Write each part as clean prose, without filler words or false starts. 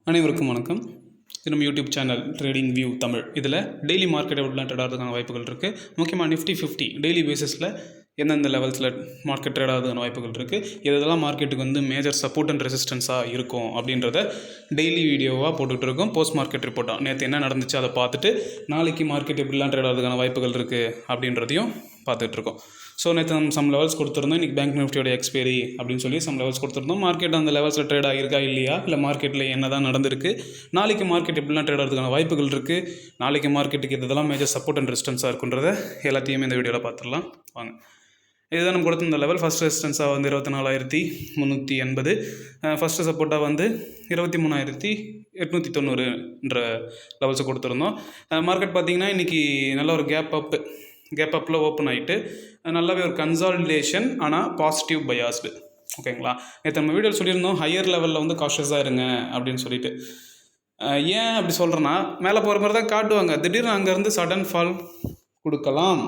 அனைவருக்கும் வணக்கம். இது நம்ம YouTube channel trading view Tamil. இதில் டெய்லி மார்க்கெட் எவ்வளோ ட்ரேட் ஆகிறதுக்கான வாய்ப்புகள் இருக்குது. முக்கியமாக நிஃப்டி 50 டெய்லி பேசிஸில் எந்தெந்த லெவல்ஸில் மார்க்கெட் ட்ரேட் ஆகிறதுக்கான வாய்ப்புகள் இருக்குது, இதெல்லாம் மார்க்கெட்டுக்கு வந்து மேஜர் சப்போர்ட் அண்ட் ரெசிஸ்டன்ஸாக இருக்கும் அப்படின்றத டெய்லி வீடியோவாக போட்டுக்கிட்டு இருக்கோம். போஸ்ட் மார்க்கெட் ரிப்போர்ட்டாக நேற்று என்ன நடந்துச்சு அதை பார்த்துட்டு நாளைக்கு மார்க்கெட் எப்படிலாம் ட்ரேட் ஆகிறதுக்கான வாய்ப்புகள் இருக்குது அப்படின்றதையும் பார்த்துட்ருக்கோம். ஸோ நேற்று நம்ம சம் லெவல்ஸ் கொடுத்துருந்தோம். இன்றைக்கி பேங்க் நிஃப்டியோட எக்ஸ்பைரி அப்படின்னு சொல்லி சம் லெவல்ஸ் கொடுத்துருந்தோம். மார்க்கெட் அந்த லெவல்ஸில் ட்ரேட் ஆகிருக்கா இல்லையா, இல்லை மார்க்கெட்டில் என்ன தான் நடந்திருக்கு, நாளைக்கு மார்க்கெட் எப்படிலாம் ட்ரேட் ஆகிறதுக்கான வாய்ப்புகள் இருக்குது, நாளைக்கு மார்க்கெட்டுக்கு இதெல்லாம் மேஜர் சப்போர்ட் அண்ட் ரெசிஸ்டன்ஸாக இருக்குன்றத எல்லாத்தையுமே இந்த வீடியோவில் பார்த்துடலாம் வாங்க. இதுதான் நம்ம கொடுத்துருந்த லெவல். ஃபஸ்ட் ரெசிஸ்டன்ஸாக வந்து 24,380, ஃபஸ்ட்டு சப்போர்ட்டாக வந்து 23,890 லெவல்ஸை கொடுத்துருந்தோம். மார்க்கெட் பார்த்திங்கன்னா இன்றைக்கி நல்ல ஒரு கேப் அப்பில் ஓப்பன் ஆகிட்டு நல்லாவே ஒரு கன்சாலிடேஷன், ஆனால் பாசிட்டிவ் பயாஸ்டு. ஓகேங்களா, நேற்று நம்ம வீடியோவில் சொல்லியிருந்தோம் ஹையர் லெவலில் வந்து காஷியஸாக இருங்க அப்படின்னு சொல்லிட்டு. ஏன் அப்படி சொல்கிறேன்னா, மேலே போகிற மாதிரி தான் காட்டுவாங்க, திடீர்னு அங்கேருந்து சடன் ஃபால் கொடுக்கலாம்.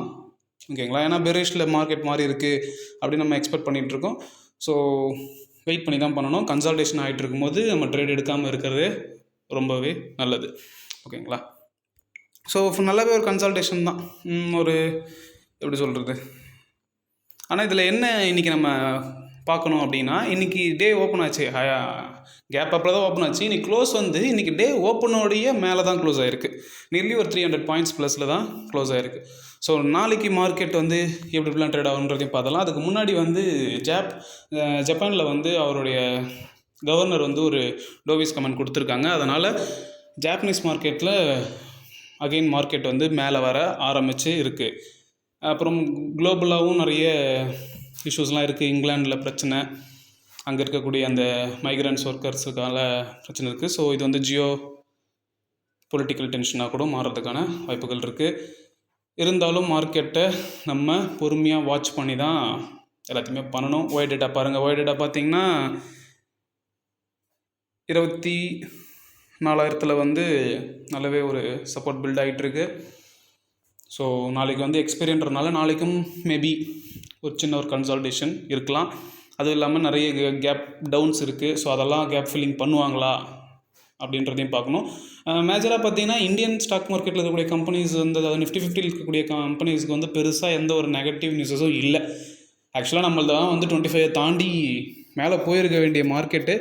ஓகேங்களா, ஏன்னா பெரிஷில் மார்க்கெட் மாதிரி இருக்குது அப்படின்னு நம்ம எக்ஸ்பெக்ட் பண்ணிகிட்ருக்கோம். ஸோ வெயிட் பண்ணி தான் பண்ணணும். கன்சால்டேஷன் ஆகிட்டு இருக்கும்போது நம்ம ட்ரேட் எடுக்காமல் இருக்கிறது ரொம்பவே நல்லது. ஓகேங்களா, ஸோ நல்லாவே ஒரு கன்சல்டேஷன் தான். ஒரு எப்படி சொல்கிறது, ஆனால் இதில் என்ன இன்றைக்கி நம்ம பார்க்கணும் அப்படின்னா, இன்றைக்கி டே ஓப்பன் ஆச்சு, கேப் அப்பில் தான் ஓப்பன் ஆச்சு. இன்றைக்கி க்ளோஸ் வந்து இன்றைக்கி டே ஓப்பனோடைய மேலே தான் க்ளோஸ் ஆகிருக்கு. நியர்லி ஒரு 300 பாயிண்ட்ஸ் ப்ளஸில் தான் க்ளோஸ் ஆகிருக்கு. ஸோ நாளைக்கு மார்க்கெட் வந்து எப்படிலாம் ட்ரேட் ஆகுன்றதையும் பார்த்தலாம். அதுக்கு முன்னாடி வந்து ஜப்பானில் வந்து அவருடைய கவர்னர் வந்து ஒரு டோவிஸ் கமெண்ட் கொடுத்துருக்காங்க. அதனால் ஜாப்பனீஸ் மார்க்கெட்டில் அகெயின் மார்க்கெட் வந்து மேலே வர ஆரம்பித்து இருக்குது. அப்புறம் குளோபலாகவும் நிறைய இஷ்யூஸ்லாம் இருக்குது. இங்கிலாண்டில் பிரச்சனை, அங்கே இருக்கக்கூடிய அந்த மைக்ரன்ஸ் ஒர்க்கர்ஸுக்கான பிரச்சனை இருக்குது. ஸோ இது வந்து ஜியோ பொலிட்டிக்கல் டென்ஷனாக கூட மாறுறதுக்கான வாய்ப்புகள் இருக்குது. இருந்தாலும் மார்க்கெட்டை நம்ம பொறுமையாக வாட்ச் பண்ணி தான் எல்லாத்தையுமே பண்ணணும். ஒய் டேட்டா பாருங்கள். ஒய் டேட்டா பார்த்திங்கன்னா 24,000 வந்து நல்லாவே ஒரு சப்போர்ட் பில்ட் ஆகிட்டுருக்கு. ஸோ நாளைக்கு வந்து எக்ஸ்பீரியன்றதுனால நாளைக்கும் மேபி ஒரு சின்ன ஒரு கன்சால்டேஷன் இருக்கலாம். அதுவும் இல்லாமல் நிறைய கேப் டவுன்ஸ் இருக்குது. ஸோ அதெல்லாம் கேப் ஃபில்லிங் பண்ணுவாங்களா அப்படின்றதையும் பார்க்கணும். மேஜராக பார்த்திங்கன்னா இந்தியன் ஸ்டாக் மார்க்கெட்டில் இருக்கக்கூடிய கம்பெனிஸ் வந்து, அதாவது நிஃப்டி 50 இருக்கக்கூடிய கம்பெனிஸ்க்கு வந்து பெருசாக எந்த ஒரு நெகட்டிவ் நியூஸஸும் இல்லை. ஆக்சுவலாக நம்மள்தான் வந்து 25 தாண்டி மேலே போயிருக்க வேண்டிய மார்க்கெட்டு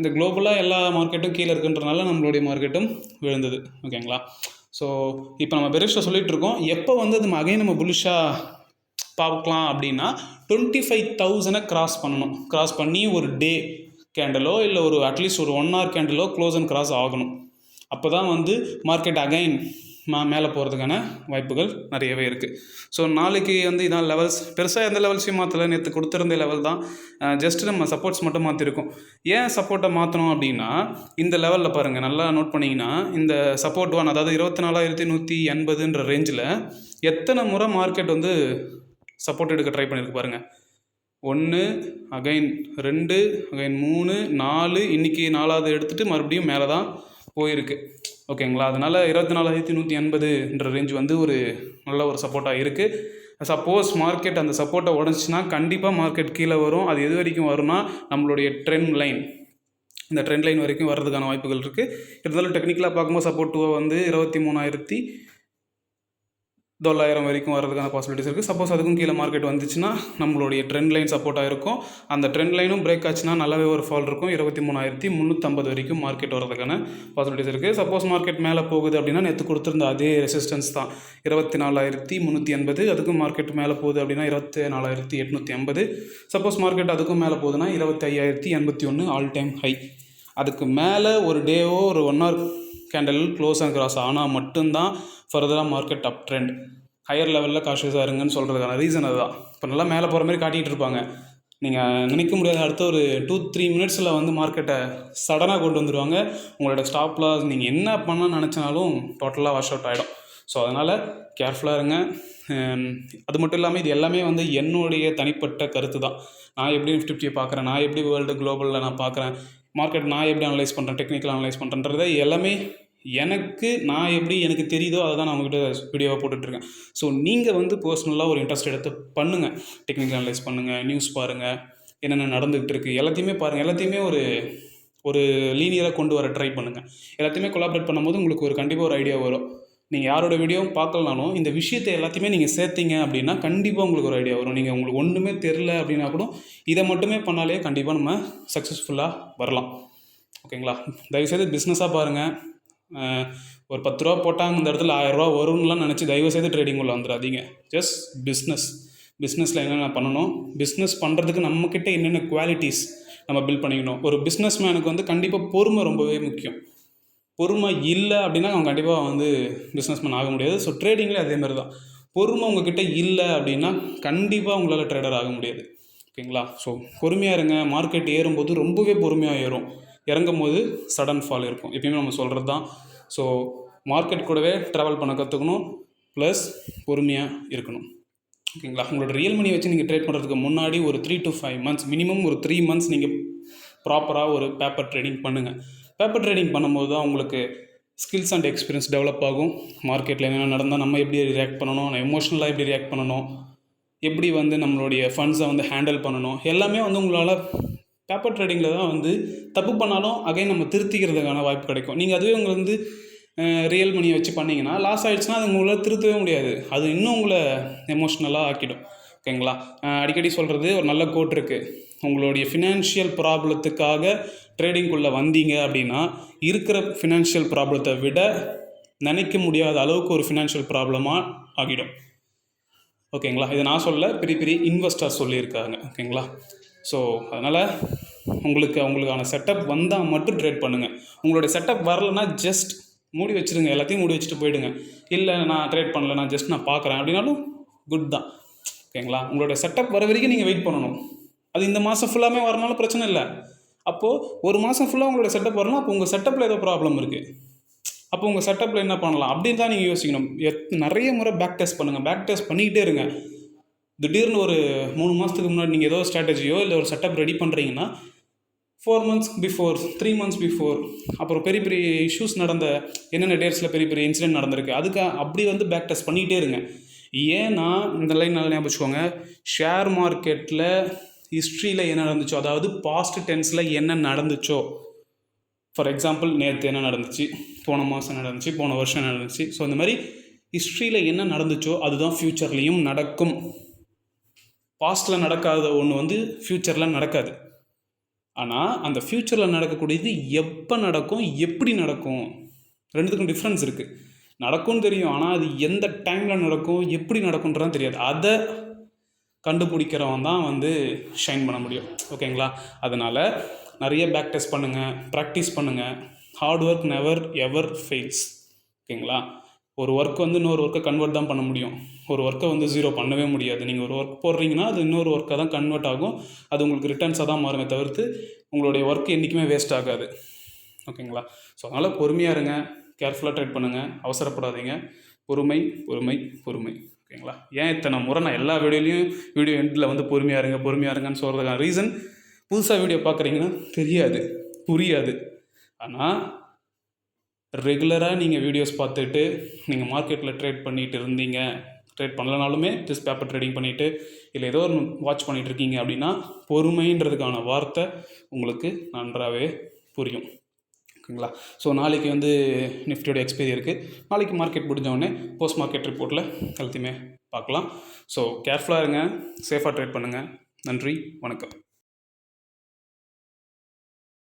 இந்த குளோபலாக எல்லா மார்க்கெட்டும் கீழே இருக்குன்றனால நம்மளுடைய மார்க்கெட்டும் விழுந்தது. ஓகேங்களா, ஸோ இப்போ நம்ம பெரிஷாக சொல்லிகிட்டு இருக்கோம். எப்போ வந்து அது அகைன் நம்ம புல்லிஷாக பார்க்கலாம் அப்படின்னா 25,000 கிராஸ் பண்ணி ஒரு டே கேண்டலோ இல்லை ஒரு அட்லீஸ்ட் ஒரு 1 hour கேண்டலோ க்ளோஸ் அண்ட் கிராஸ் ஆகணும். அப்போ தான் வந்து மார்க்கெட் அகைன் மேலே போகிறதுக்கான வாய்ப்புகள் நிறையவே இருக்குது. ஸோ நாளைக்கு வந்து இதான் லெவல்ஸ். பெருசாக எந்த லெவல்ஸையும் மாற்றலை, நேற்று கொடுத்துருந்த லெவல் தான். ஜஸ்ட்டு நம்ம சப்போர்ட்ஸ் மட்டும் மாற்றிருக்கோம். ஏன் சப்போர்ட்டை மாற்றணும் அப்படின்னா, இந்த லெவலில் பாருங்கள், நல்லா நோட் பண்ணிங்கன்னா இந்த சப்போர்ட் 1, அதாவது 24,180 ரேஞ்சில் எத்தனை முறை மார்க்கெட் வந்து சப்போர்ட் எடுக்க ட்ரை பண்ணியிருக்கு பாருங்கள். 1, அகைன் 2, அகைன் 3, 4, இன்றைக்கி 4வது எடுத்துகிட்டு மறுபடியும் மேலே தான் போயிருக்கு. ஓகேங்களா, அதனால் 24,180 ரேஞ்ச் வந்து ஒரு நல்ல ஒரு சப்போர்ட்டாக இருக்குது. சப்போஸ் மார்க்கெட் அந்த சப்போர்ட்டை உடஞ்சிச்சின்னா கண்டிப்பாக மார்க்கெட் கீழே வரும். அது எது வரைக்கும் வரும்னா நம்மளுடைய ட்ரெண்ட் லைன், இந்த ட்ரெண்ட் லைன் வரைக்கும் வர்றதுக்கான வாய்ப்புகள் இருக்குது. இருந்தாலும் டெக்னிக்கலாக பார்க்கும்போது சப்போர்ட் 2 வந்து 23,900 வரைக்கும் வர்றதுக்கான பாசிபிலிட்டிஸ் இருக்குது. சப்போஸ் அதுக்கும் கீழே மார்க்கெட் வந்துச்சுன்னா நம்மளுடைய ட்ரெண்ட் லைன் சப்போர்ட்டாக இருக்கும். அந்த ட்ரெண்ட் லைனும் பிரேக் ஆச்சுன்னா நல்லாவே ஒரு ஃபால் இருக்கும். 23,350 வரைக்கும் மார்க்கெட் வர்றதுக்கான பாசிபிலிட்டிஸ் இருக்குது. சப்போஸ் மார்க்கெட் மேலே போகுது அப்படின்னா நேற்று கொடுத்துருந்த அதே ரெசிஸ்டன்ஸ் தான் 24,380. அதுக்கும் மார்க்கெட் மேலே போகுது அப்படின்னா 24,850. சப்போஸ் மார்க்கெட் அதுக்கும் மேலே போகுதுன்னா 25,081 ஆல் டைம் ஹை. அதுக்கு மேலே ஒரு டேவோ ஒரு 1 hour candle close and cross ஆனால் மட்டும்தான் ஃபர்தராக மார்க்கெட் அப் ட்ரெண்ட். ஹையர் லெவலில் காஷியஸாக இருங்கன்னு சொல்கிறதுக்கான ரீசன் அதுதான். இப்போ நல்லா மேலே போகிற மாதிரி காட்டிகிட்டு இருப்பாங்க. நீங்கள் நினைக்க முடியாத அடுத்த ஒரு 2-3 மினிட்ஸில் வந்து மார்க்கெட்டை சடனாக கொண்டு வந்துடுவாங்க. உங்களோட ஸ்டாப் லாஸ் நீங்கள் என்ன பண்ண நினச்சினாலும் டோட்டலாக வாஷ் அவுட் ஆகிடும். ஸோ அதனால் கேர்ஃபுல்லாக இருங்க. அது மட்டும் இல்லாமல் இது எல்லாமே வந்து என்னுடைய தனிப்பட்ட கருத்து தான். நான் எப்படி நிஃப்டி 50 பார்க்குறேன், நான் எப்படி வேர்ல்டு குளோபலில் நான் பார்க்குறேன், மார்க்கெட் நான் எப்படி அனலைஸ் பண்ணுறேன், டெக்னிக்கல் அனலைஸ் பண்ணுறேன்றதை எல்லாமே எனக்கு தெரியுதோ அதை தான் நான் உங்கள்கிட்ட வீடியோவாக போட்டுட்ருக்கேன். ஸோ நீங்கள் வந்து பர்சனலாக ஒரு இன்ட்ரெஸ்ட் எடுத்து பண்ணுங்கள். டெக்னிக்கல் அனலைஸ் பண்ணுங்கள், நியூஸ் பாருங்கள், என்னென்ன நடந்துகிட்டு இருக்குது எல்லாத்தையுமே பாருங்கள். எல்லாத்தையுமே ஒரு ஒரு லீனியராக கொண்டு வர ட்ரை பண்ணுங்கள். எல்லாத்தையுமே கொலாபரேட் பண்ணும்போது உங்களுக்கு ஒரு கண்டிப்பாக ஒரு ஐடியா வரும். நீங்கள் யாரோட வீடியோவும் பார்க்கலனாலும் இந்த விஷயத்தை எல்லாத்தையுமே நீங்கள் சேர்த்தீங்க அப்படின்னா கண்டிப்பாக உங்களுக்கு ஒரு ஐடியா வரும். நீங்கள் உங்களுக்கு ஒன்றுமே தெரில அப்படின்னா கூட இதை மட்டுமே பண்ணாலே கண்டிப்பாக நம்ம சக்ஸஸ்ஃபுல்லாக வரலாம். ஓகேங்களா? தயவுசெய்து பிஸ்னஸாக பாருங்கள். ஒரு 10 ரூபா போட்டாங்க இந்த இடத்துல 1000 ரூபா வரும்னுலாம் நினச்சி தயவுசெய்து ட்ரேடிங் உள்ள வந்துடாதீங்க. ஜஸ்ட் பிஸ்னஸில் என்னென்ன பண்ணணும், பிஸ்னஸ் பண்ணுறதுக்கு நம்மக்கிட்ட என்னென்ன குவாலிட்டிஸ் நம்ம பில்ட் பண்ணிக்கணும். ஒரு பிஸ்னஸ் மேனுக்கு வந்து கண்டிப்பாக பொறுமை ரொம்பவே முக்கியம். பொறுமை இல்லை அப்படின்னா அவங்க கண்டிப்பாக வந்து பிஸ்னஸ்மேன் ஆக முடியாது. ஸோ ட்ரேடிங்கில் அதேமாதிரி தான். பொறுமை உங்ககிட்ட இல்லை அப்படின்னா கண்டிப்பாக உங்களால் ட்ரேடர் ஆக முடியாது. ஓகேங்களா? ஸோ பொறுமையாக இருங்க. மார்க்கெட் ஏறும்போது ரொம்பவே பொறுமையாக ஏறும், இறங்கும் போது சடன் ஃபால் இருக்கும். எப்பயுமே நம்ம சொல்கிறது தான். ஸோ மார்க்கெட் கூடவே ட்ராவல் பண்ண கற்றுக்கணும், ப்ளஸ் பொறுமையாக இருக்கணும். ஓகேங்களா? உங்களோட ரியல் மணி வச்சு நீங்கள் ட்ரேட் பண்ணுறதுக்கு முன்னாடி ஒரு 3 to 5 months, மினிமம் ஒரு 3 months நீங்கள் ப்ராப்பராக ஒரு பேப்பர் ட்ரேடிங் பண்ணுங்கள். பேப்பர் ட்ரேடிங் பண்ணும்போது தான் உங்களுக்கு ஸ்கில்ஸ் அண்ட் எக்ஸ்பீரியன்ஸ் டெவலப் ஆகும். மார்க்கெட்டில் என்னென்ன நடந்தால் நம்ம எப்படி ரியாக்ட் பண்ணணும், எமோஷ்னலாக எப்படி ரியாக்ட் பண்ணணும், எப்படி வந்து நம்மளுடைய ஃபண்ட்ஸை வந்து ஹேண்டில் பண்ணணும், எல்லாமே வந்து உங்களால் பேப்பர் ட்ரேடிங்கில் தான் வந்து தப்பு பண்ணாலும் அகைன் நம்ம திருத்திக்கிறதுக்கான வாய்ப்பு கிடைக்கும். நீங்கள் அதுவே உங்களை வந்து ரியல் மணியை வச்சு பண்ணிங்கன்னா லாஸ் ஆகிடுச்சுன்னா அது உங்களால் திருத்தவே முடியாது. அது இன்னும் உங்களை எமோஷ்னலாக ஆக்கிடும். ஓகேங்களா? அடிக்கடி சொல்கிறது ஒரு நல்ல கோட் இருக்குது. உங்களுடைய ஃபினான்ஷியல் ப்ராப்ளத்துக்காக ட்ரேடிங்குள்ளே வந்தீங்க அப்படின்னா இருக்கிற ஃபினான்ஷியல் ப்ராப்ளத்தை விட நினைக்க முடியாத அளவுக்கு ஒரு ஃபினான்ஷியல் ப்ராப்ளமாக ஆகிடும். ஓகேங்களா? இதை நான் சொல்ல, பெரிய பெரிய இன்வெஸ்டர் சொல்லியிருக்காங்க. ஓகேங்களா? ஸோ அதனால் உங்களுக்கான செட்டப் வந்தால் மட்டும் ட்ரேட் பண்ணுங்கள். உங்களுடைய செட்டப் வரலைன்னா ஜஸ்ட் மூடி வச்சுருங்க, எல்லாத்தையும் மூடி வச்சுட்டு போயிடுங்க. இல்லை நான் ட்ரேட் பண்ணல, நான் பார்க்குறேன் அப்படின்னாலும் குட் தான். ஓகேங்களா? உங்களோட செட்டப் வர வரைக்கும் நீங்கள் வெயிட் பண்ணணும். அது இந்த மாதம் ஃபுல்லாமே வரனாலும் பிரச்சனை இல்லை. அப்போது ஒரு மாதம் ஃபுல்லாக உங்களோட செட்டப் வரலாம். அப்போ உங்கள் செட்டப்பில் ஏதோ ப்ராப்ளம் இருக்குது. அப்போ உங்கள் செட்டப்பில் என்ன பண்ணலாம் அப்படின்னு தான் நீங்கள் யோசிக்கணும். நிறைய முறை பேக் டெஸ்ட் பண்ணுங்கள். பேக் டெஸ்ட் பண்ணிக்கிட்டே இருங்க. திடீர்னு ஒரு 3 மாதத்துக்கு முன்னாடி நீங்கள் ஏதோ ஸ்ட்ராட்டஜியோ இல்லை ஒரு செட்டப் ரெடி பண்ணுறீங்கன்னா 4 months பிஃபோர், 3 months பிஃபோர், அப்புறம் பெரிய பெரிய இஷ்யூஸ் நடந்த என்னென்ன டேட்ஸில் பெரிய பெரிய இன்சிடென்ட் நடந்திருக்கு அதுக்கு அப்படி வந்து பேக் டெஸ்ட் பண்ணிக்கிட்டே இருங்க. ஏன்னா இந்த லைன் நல்லா ஞாபகம் வச்சுக்கோங்க. ஷேர் மார்க்கெட்டில் ஹிஸ்ட்ரியில் என்ன நடந்துச்சோ, அதாவது பாஸ்ட் டென்ஸில் என்ன நடந்துச்சோ, ஃபார் எக்ஸாம்பிள் நேற்று என்ன நடந்துச்சு, போன மாதம் நடந்துச்சு, போன வருஷம் நடந்துச்சு. ஸோ இந்த மாதிரி ஹிஸ்ட்ரியில் என்ன நடந்துச்சோ அதுதான் ஃப்யூச்சர்லேயும் நடக்கும். பாஸ்ட்டில் நடக்காத ஒன்று வந்து ஃப்யூச்சரில் நடக்காது. ஆனால் அந்த ஃப்யூச்சரில் நடக்கக்கூடியது எப்போ நடக்கும், எப்படி நடக்கும், ரெண்டுத்துக்கும் டிஃப்ரென்ஸ் இருக்குது. நடக்கும்னு தெரியும், ஆனால் அது எந்த டைமில் நடக்கும், எப்படி நடக்கும்ன்றதான் தெரியாது. அதை கண்டுபிடிக்கிறவன் தான் வந்து ஷைன் பண்ண முடியும். ஓகேங்களா? அதனால் நிறைய பேக் டெஸ்ட் பண்ணுங்கள், ப்ராக்டிஸ் பண்ணுங்கள். Hard work never ever fails. ஓகேங்களா? ஒரு ஒர்க் வந்து இன்னொரு ஒர்க்கை கன்வெர்ட் தான் பண்ண முடியும். ஒரு ஒர்க்கை வந்து ஜீரோ பண்ணவே முடியாது. நீங்கள் ஒரு ஒர்க் போடுறீங்கன்னா அது இன்னொரு ஒர்க்காக தான் கன்வெர்ட் ஆகும். அது உங்களுக்கு ரிட்டர்ன்ஸாக தான் மாறுமே தவிர்த்து உங்களுடைய ஒர்க் என்றைக்குமே வேஸ்ட் ஆகாது. ஓகேங்களா? ஸோ அதனால் பொறுமையாக இருங்க, கேர்ஃபுல்லாக ட்ரேட் பண்ணுங்கள், அவசரப்படாதீங்க. பொறுமை பொறுமை பொறுமை. ஓகேங்களா? ஏன் இத்தனை முறை நான் எல்லா வீடியோ எண்டில் வந்து பொறுமையாக இருங்கன்னு சொல்கிறதுக்கான ரீசன், புதுசாக வீடியோ பார்க்குறீங்கன்னா தெரியாது, புரியாது. ஆனால் ரெகுலராக நீங்கள் வீடியோஸ் பார்த்துட்டு நீங்கள் மார்க்கெட்டில் ட்ரேட் பண்ணிகிட்டு இருந்தீங்க, ட்ரேட் பண்ணலனாலுமே ஜஸ்ட் பேப்பர் ட்ரேடிங் பண்ணிவிட்டு இல்லை ஏதோ ஒரு வாட்ச் பண்ணிகிட்டு இருக்கீங்க அப்படின்னா பொறுமைன்றதுக்கான வார்த்தை உங்களுக்கு நன்றாகவே புரியும். ஓகேங்களா? ஸோ நாளைக்கு வந்து நிஃப்டியோட எக்ஸ்பைரி இருக்குது. நாளைக்கு மார்க்கெட் முடிஞ்சவொடனே போஸ்ட் மார்க்கெட் ரிப்போர்ட்டில் எல்லாத்தையுமே பார்க்கலாம். ஸோ கேர்ஃபுல்லாக இருங்க, சேஃபாக ட்ரேட் பண்ணுங்கள். நன்றி, வணக்கம்.